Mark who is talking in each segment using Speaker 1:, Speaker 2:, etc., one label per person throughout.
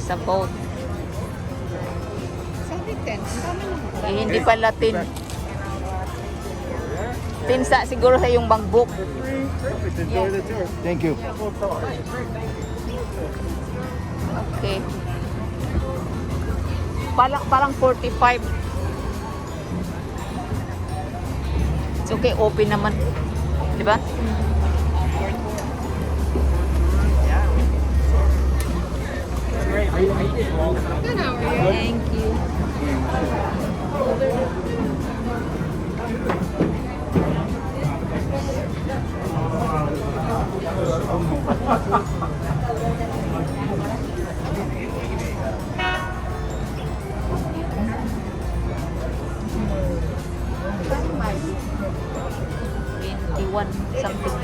Speaker 1: sa boat.
Speaker 2: Sabi 10.
Speaker 1: Eh, hindi pala 10. 10 siguro sa yung bangbook.
Speaker 3: Enjoy the tour. Thank you.
Speaker 1: Okay. Parang 45. It's okay, open naman. Di ba? Thank you. One something.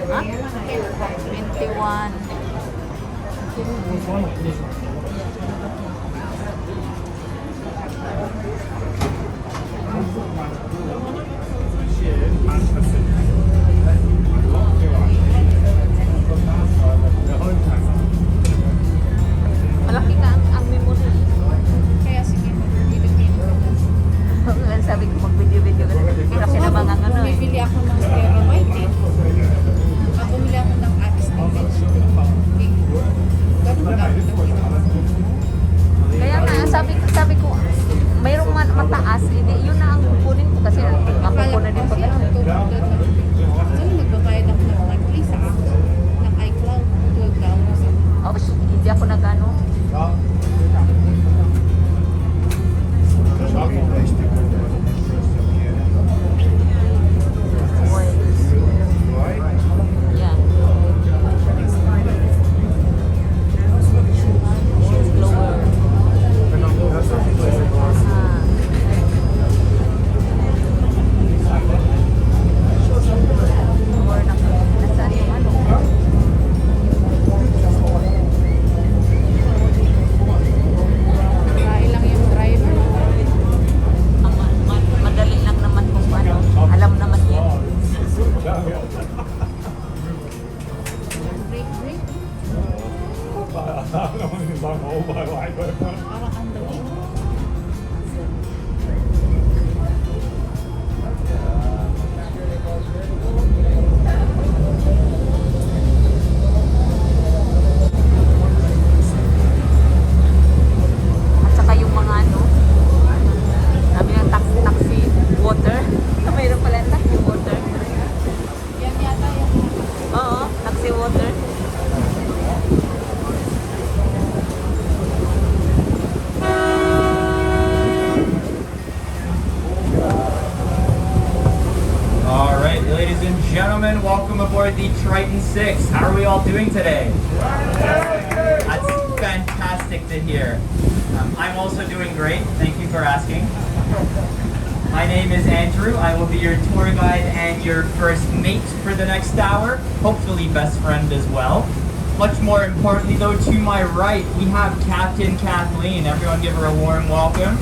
Speaker 1: Huh? 21. Malaki ka ang memory.
Speaker 2: Kaya sige, mag-video-video ka.
Speaker 1: Sabi ko mag-video-video kasi na mga ano eh.
Speaker 2: Bumibili ako ng steroid eh. Bumili ako ng anesthetic. Ganun gamit ang ginawa.
Speaker 1: Kaya nga, sabi ko, mayroong mataas, hindi, yun na ang kukunin ko kasi makukunan din pag ano.
Speaker 2: So, nagbabayad ako ng monthly sa ng iCloud, $12.
Speaker 1: Oh, hindi ako nag-ano. Yeah. Lower. Or nasaan yung ano?
Speaker 2: Ilang yung driver.
Speaker 1: Madali lang naman kung ano. Alam naman niya.
Speaker 2: Break. Parang ang dali.
Speaker 1: At saka yung mga ano, sabi ng taxi water. Mayroon pala taxi water.
Speaker 2: Yan yata yung
Speaker 1: Oo, taxi water.
Speaker 4: All right, ladies and gentlemen, welcome aboard the Triton 6. How are we all doing today? That's fantastic to hear. I'm also doing great. Thank you for asking. My name is Andrew. I will be your tour guide and your first mate for the next hour. Hopefully best friend as well. Much more importantly though, to my right, we have Captain Kathleen. Everyone give her a warm welcome.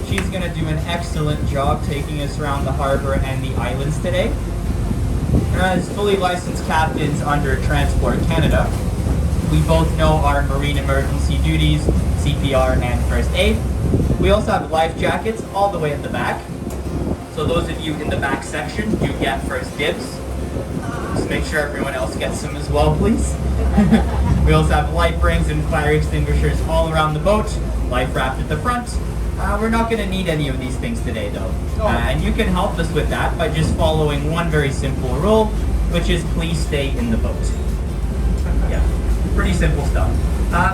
Speaker 4: She's gonna do an excellent job taking us around the harbor and the islands today. As fully licensed captains under Transport Canada, we both know our marine emergency duties, CPR and first aid. We also have life jackets all the way at the back. So those of you in the back section do get first dibs. Just make sure everyone else gets some as well, please. We also have life rings and fire extinguishers all around the boat, life raft at the front. We're not going to need any of these things today though. And you can help us with that by just following one very simple rule, which is please stay in the boat. Yeah, pretty simple stuff.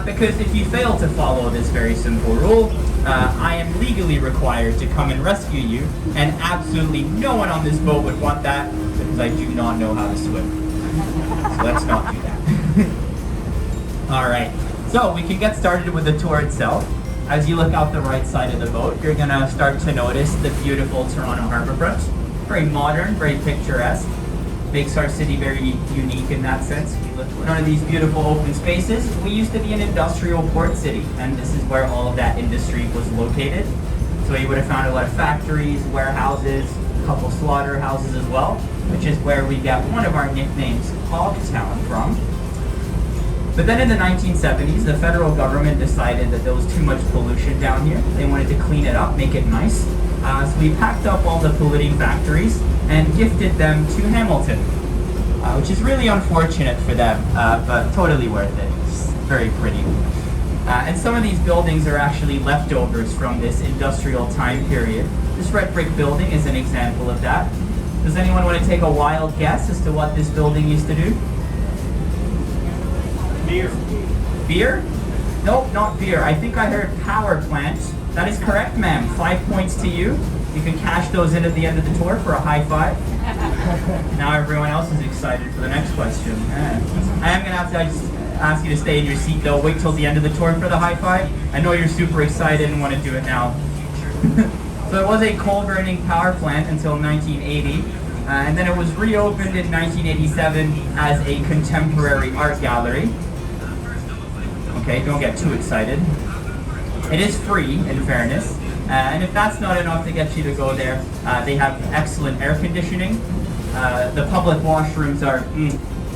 Speaker 4: Because if you fail to follow this very simple rule, I am legally required to come and rescue you, and absolutely no one on this boat would want that because I do not know how to swim. So let's not do that. Alright, so we can get started with the tour itself. As you look out the right side of the boat, you're going to start to notice the beautiful Toronto Harbourfront. Very modern, very picturesque. Makes our city very unique in that sense. We look at one of these beautiful open spaces. We used to be an industrial port city, and this is where all of that industry was located. So you would have found a lot of factories, warehouses, a couple slaughterhouses as well, which is where we get one of our nicknames, Hogtown, from. But then in the 1970s, the federal government decided that there was too much pollution down here. They wanted to clean it up, make it nice. So we packed up all the polluting factories and gifted them to Hamilton, which is really unfortunate for them, but totally worth it. It's very pretty. And some of these buildings are actually leftovers from this industrial time period. This red brick building is an example of that. Does anyone want to take a wild guess as to what this building used to do?
Speaker 3: Beer.
Speaker 4: Beer? Nope, not beer. I think I heard power plant. That is correct, ma'am. 5 points to you. You can cash those in at the end of the tour for a high five. Now everyone else is excited for the next question. I am going to have to just ask you to stay in your seat though. Wait till the end of the tour for the high five. I know you're super excited and want to do it now. So it was a coal-burning power plant until 1980. And then it was reopened in 1987 as a contemporary art gallery. Okay, don't get too excited. It is free, in fairness. And if that's not enough to get you to go there, they have excellent air conditioning. The public washrooms are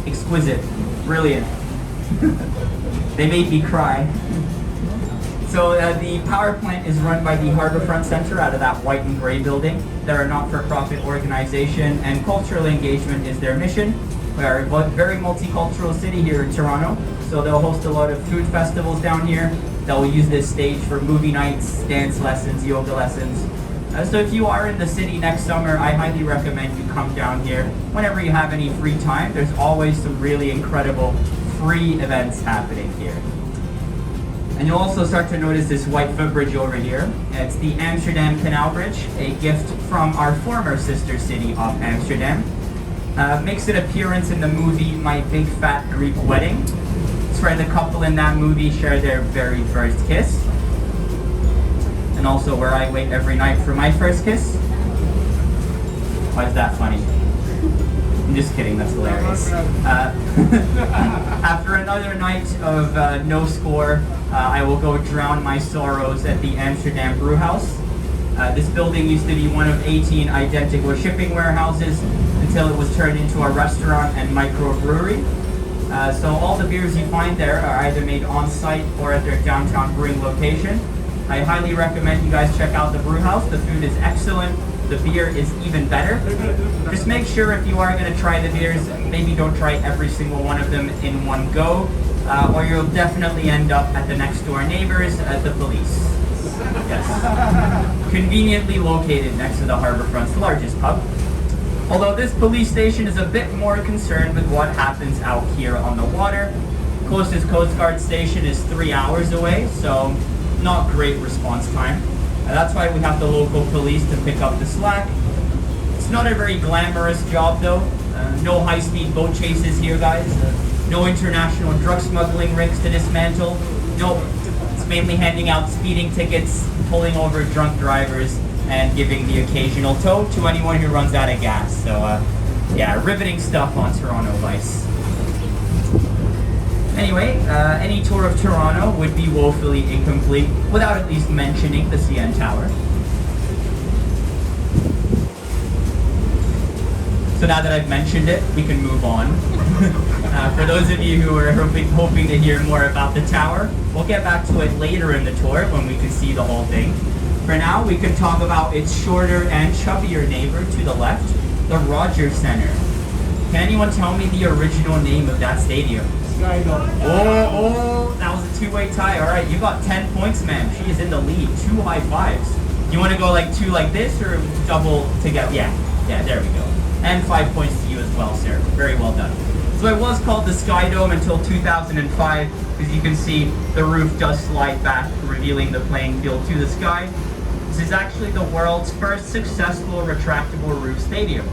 Speaker 4: exquisite, brilliant. They made me cry. So the power plant is run by the Harbour Centre out of that white and grey building. They're a not-for-profit organization, and cultural engagement is their mission. We are a very multicultural city here in Toronto, so they'll host a lot of food festivals down here. They'll use this stage for movie nights, dance lessons, yoga lessons. So if you are in the city next summer, I highly recommend you come down here. Whenever you have any free time, there's always some really incredible free events happening here. And you'll also start to notice this white footbridge over here. It's the Amsterdam Canal Bridge, a gift from our former sister city of Amsterdam. Makes an appearance in the movie My Big Fat Greek Wedding. It's where the couple in that movie share their very first kiss. And also where I wait every night for my first kiss. Why is that funny? I'm just kidding, that's hilarious. After another night of no score, I will go drown my sorrows at the Amsterdam Brew House. This building used to be one of 18 identical shipping warehouses until it was turned into a restaurant and microbrewery. So all the beers you find there are either made on site or at their downtown brewing location. I highly recommend you guys check out the brew house. The food is excellent. The beer is even better. Just make sure if you are going to try the beers, maybe don't try every single one of them in one go, or you'll definitely end up at the next door neighbors at the police. Yes. Conveniently located next to the Harbourfront's largest pub. Although this police station is a bit more concerned with what happens out here on the water. Closest Coast Guard station is 3 hours away, so not great response time. That's why we have the local police to pick up the slack. It's not a very glamorous job though. No high-speed boat chases here, guys. No international drug smuggling rings to dismantle. Nope. It's mainly handing out speeding tickets, pulling over drunk drivers, and giving the occasional tow to anyone who runs out of gas. So yeah, riveting stuff on Toronto Vice. Anyway, any tour of Toronto would be woefully incomplete without at least mentioning the CN Tower. So now that I've mentioned it, we can move on. For those of you who are hoping to hear more about the tower, we'll get back to it later in the tour when we can see the whole thing. For now, we can talk about its shorter and chubbier neighbor to the left, the Rogers Centre. Can anyone tell me the original name of that stadium? Oh, that was a two-way tie. All right, you got 10 points, ma'am. She is in the lead. 2 high fives. You want to go like 2 like this or double together? Yeah, there we go. And 5 points to you as well, sir. Very well done. So it was called the Sky Dome until 2005. As you can see, the roof does slide back, revealing the playing field to the sky. This is actually the world's first successful retractable roof stadium.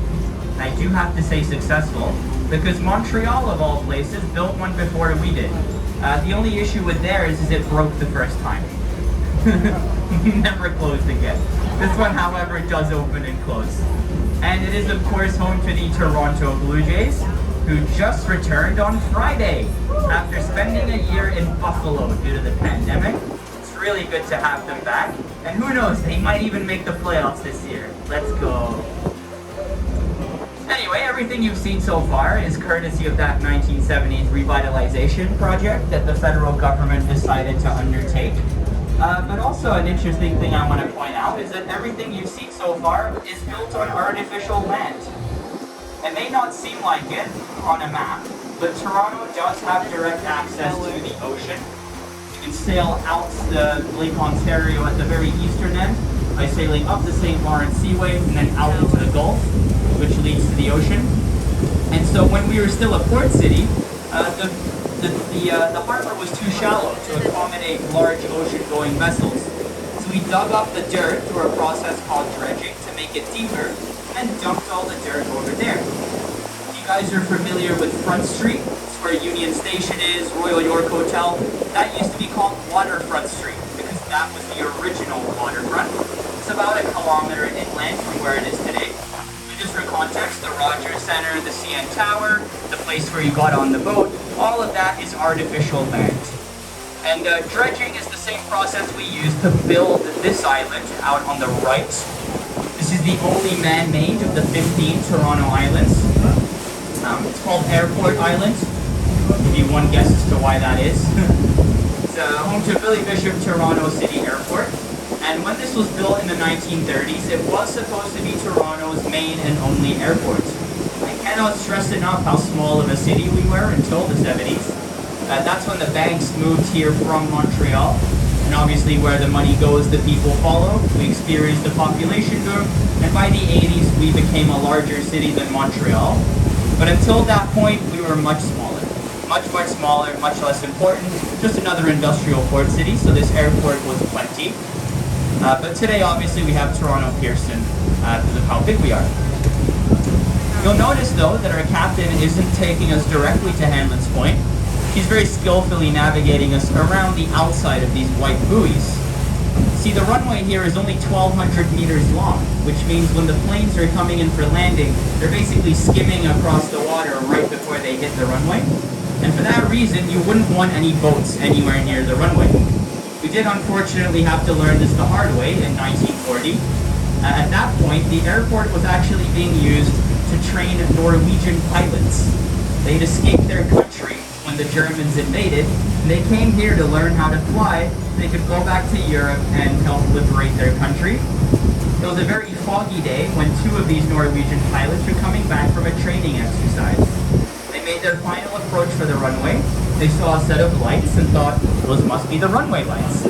Speaker 4: I do have to say successful, because Montreal, of all places, built one before we did. The only issue with theirs is it broke the first time. Never closed again. This one, however, does open and close. And it is, of course, home to the Toronto Blue Jays, who just returned on Friday after spending a year in Buffalo due to the pandemic. It's really good to have them back. And who knows, they might even make the playoffs this year. Let's go. Anyway, everything you've seen so far is courtesy of that 1970s revitalization project that the federal government decided to undertake. But also an interesting thing I want to point out is that everything you've seen so far is built on artificial land. It may not seem like it on a map, but Toronto does have direct access to the ocean. You can sail out the Lake Ontario at the very eastern end by sailing up the St. Lawrence Seaway and then out into the Gulf, which leads to the ocean. And so when we were still a port city, the harbor was too shallow to accommodate large ocean-going vessels. So we dug up the dirt through a process called dredging to make it deeper, and dumped all the dirt over there. If you guys are familiar with Front Street, it's where Union Station is, Royal York Hotel, that used to be called Waterfront Street, because that was the original waterfront. It's about a kilometer inland from where it is today. And just for context, the Rogers Center, the CN Tower, the place where you got on the boat, all of that is artificial land. And dredging is the same process we used to build this island out on the right. This is the only man-made of the 15 Toronto islands. It's called Airport Island. I'll give you one guess as to why that is. It's home to Billy Bishop Toronto City Airport. And when this was built in the 1930s, it was supposed to be Toronto's main and only airport. I cannot stress enough how small of a city we were until the 70s. That's when the banks moved here from Montreal. And obviously where the money goes, the people follow. We experienced a population boom, and by the 80s we became a larger city than Montreal. But until that point, we were much smaller. Much smaller, much less important. Just another industrial port city, so this airport was plenty. But today, obviously, we have Toronto Pearson because of how big we are. You'll notice, though, that our captain isn't taking us directly to Hanlon's Point. He's very skillfully navigating us around the outside of these white buoys. See, the runway here is only 1,200 meters long, which means when the planes are coming in for landing, they're basically skimming across the water right before they hit the runway. And for that reason, you wouldn't want any boats anywhere near the runway. We did unfortunately have to learn this the hard way in 1940. At that point, the airport was actually being used to train Norwegian pilots. They'd escaped their country when the Germans invaded, and they came here to learn how to fly so they could go back to Europe and help liberate their country. It was a very foggy day when two of these Norwegian pilots were coming back from a training exercise. They made their final approach for the runway. They saw a set of lights and thought, those must be the runway lights.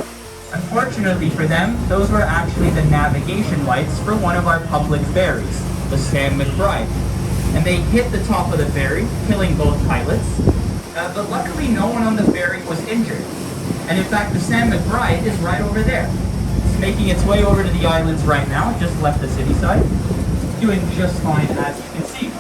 Speaker 4: Unfortunately for them, those were actually the navigation lights for one of our public ferries, the Sam McBride. And they hit the top of the ferry, killing both pilots. But luckily no one on the ferry was injured. And in fact, the Sam McBride is right over there. It's making its way over to the islands right now. It just left the city side. Doing just fine, as you can see.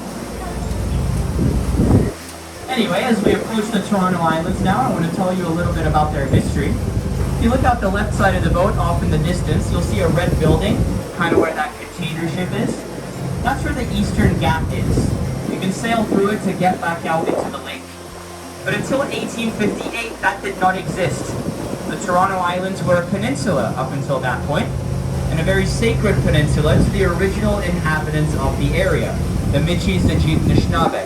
Speaker 4: Anyway, as we approach the Toronto Islands now, I want to tell you a little bit about their history. If you look out the left side of the boat, off in the distance, you'll see a red building, kind of where that container ship is. That's where the Eastern Gap is. You can sail through it to get back out into the lake. But until 1858, that did not exist. The Toronto Islands were a peninsula up until that point, and a very sacred peninsula to the original inhabitants of the area, the Michis-Anishinaabe.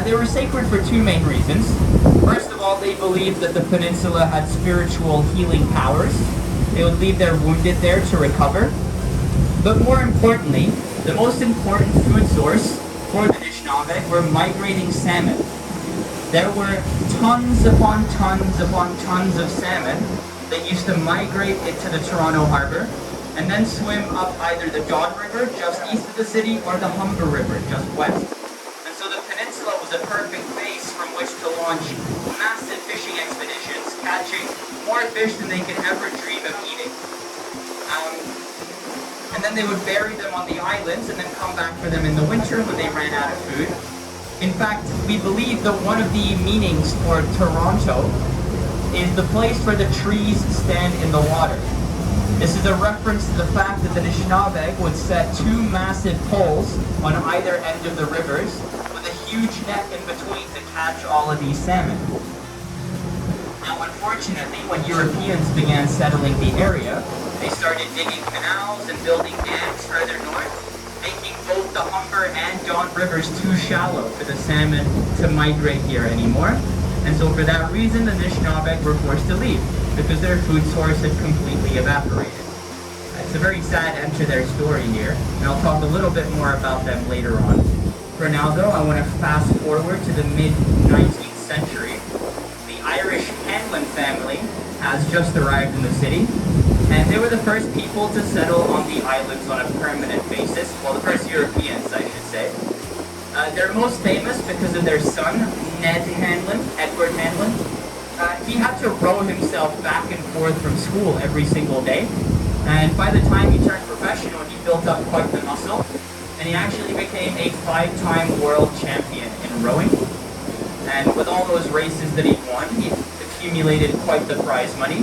Speaker 4: They were sacred for two main reasons. First of all, they believed that the peninsula had spiritual healing powers. They would leave their wounded there to recover. But more importantly, the most important food source for the Anishinaabe were migrating salmon. There were tons upon tons upon tons of salmon that used to migrate into the Toronto Harbour and then swim up either the Don River just east of the city or the Humber River just west. And so the peninsula was a perfect base from which to launch massive fishing expeditions, catching more fish than they could ever dream of eating. And then they would bury them on the islands and then come back for them in the winter when they ran out of food. In fact, we believe that one of the meanings for Toronto is the place where the trees stand in the water. This is a reference to the fact that the Anishinaabe would set two massive poles on either end of the rivers with a huge net in between to catch all of these salmon. Now, unfortunately, when Europeans began settling the area, they started digging canals and building dams further north, making both the Humber and Don rivers too shallow for the salmon to migrate here anymore. And so for that reason, the Anishinaabe were forced to leave, because their food source had completely evaporated. It's a very sad end to their story here, and I'll talk a little bit more about them later on. For now though, I want to fast forward to the mid-19th century. The Irish Hanlon family has just arrived in the city, and they were the first people to settle on the islands on a permanent basis. Well, the first Europeans, I should say. They're most famous because of their son, Ned Hanlon, Edward Hanlon. He had to row himself back and forth from school every single day. And by the time he turned professional, he built up quite the muscle. And he actually became a 5-time world champion in rowing. And with all those races that he won, he accumulated quite the prize money.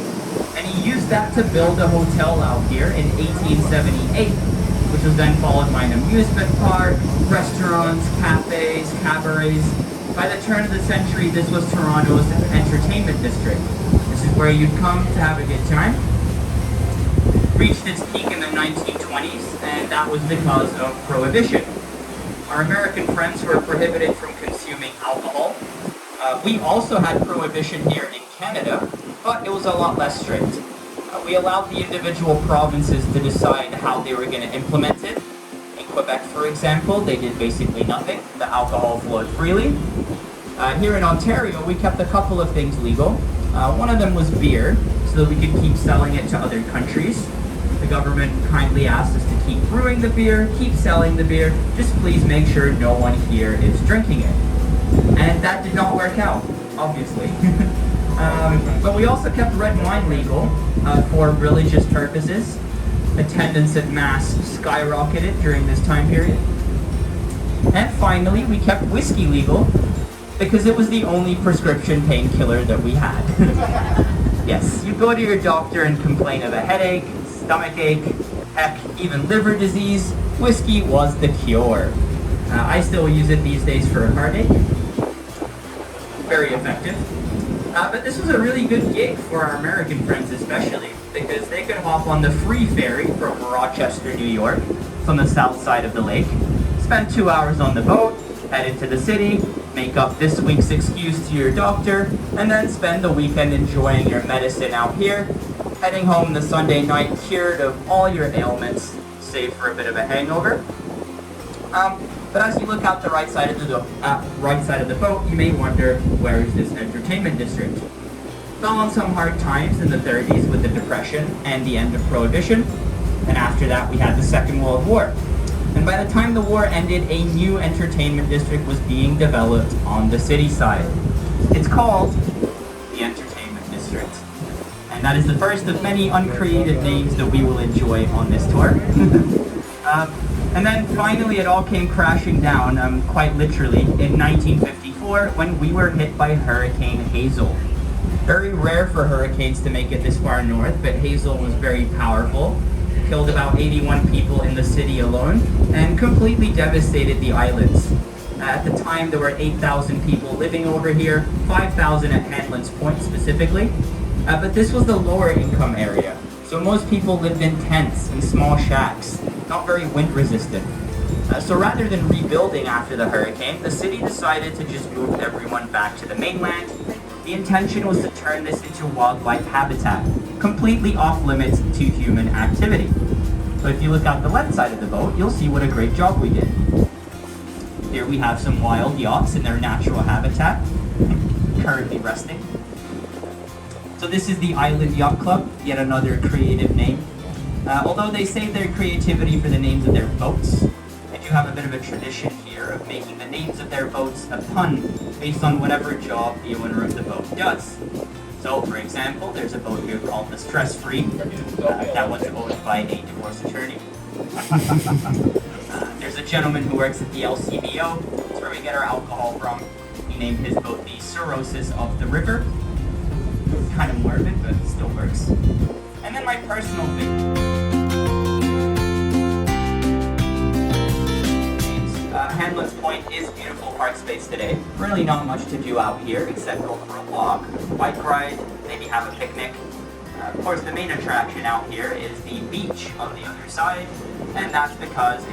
Speaker 4: And he used that to build a hotel out here in 1878, which was then followed by an amusement park, restaurants, cafes, cabarets. By the turn of the century, this was Toronto's entertainment district. This is where you'd come to have a good time. Reached its peak in the 1920s, and that was because of Prohibition. Our American friends were prohibited from consuming alcohol. We also had Prohibition here in Canada, but it was a lot less strict. We allowed the individual provinces to decide how they were going to implement it. In Quebec, for example, they did basically nothing. The alcohol flowed freely. Here in Ontario, we kept a couple of things legal. One of them was beer, so that we could keep selling it to other countries. The government kindly asked us to keep brewing the beer, keep selling the beer, just please make sure no one here is drinking it. And that did not work out, obviously. But we also kept red wine legal for religious purposes. Attendance at Mass skyrocketed during this time period. And finally, we kept whiskey legal because it was the only prescription painkiller that we had. Yes, you go to your doctor and complain of a headache, stomach ache, heck, even liver disease. Whiskey was the cure. I still use it these days for a heartache. Very effective. But this was a really good gig for our American friends especially, because they could hop on the free ferry from Rochester, New York, from the south side of the lake, spend 2 hours on the boat, head into the city, make up this week's excuse to your doctor, and then spend the weekend enjoying your medicine out here, heading home the Sunday night cured of all your ailments, save for a bit of a hangover. But as you look out the right side of the boat, you may wonder, where is this entertainment district? Fell on some hard times in the 30s with the Depression and the end of Prohibition, and after that we had the Second World War. And by the time the war ended, a new entertainment district was being developed on the city side. It's called the Entertainment District. And that is the first of many uncreative names that we will enjoy on this tour. And then finally it all came crashing down, quite literally, in 1954 when we were hit by Hurricane Hazel. Very rare for hurricanes to make it this far north, but Hazel was very powerful. Killed about 81 people in the city alone, and completely devastated the islands. At the time there were 8,000 people living over here, 5,000 at Hanlon's Point specifically. But this was the lower income area, so most people lived in tents and small shacks, not very wind resistant. So rather than rebuilding after the hurricane, the city decided to just move everyone back to the mainland. The intention was to turn this into wildlife habitat, completely off limits to human activity. So if you look out the left side of the boat, you'll see what a great job we did. Here we have some wild yachts in their natural habitat, currently resting. So this is the Island Yacht Club, yet another creative name. Although they save their creativity for the names of their boats, they do have a bit of a tradition here of making the names of their boats a pun based on whatever job the owner of the boat does. So, for example, there's a boat here called the Stress Free. That was owned by a divorce attorney. There's a gentleman who works at the LCBO. That's where we get our alcohol from. He named his boat the Cirrhosis of the River. Kind of morbid, but it still works. And then my personal favorite. Hanlon's Point is beautiful park space today. Really not much to do out here except go for a walk, bike ride, maybe have a picnic. Of course, the main attraction out here is the beach on the other side, and that's because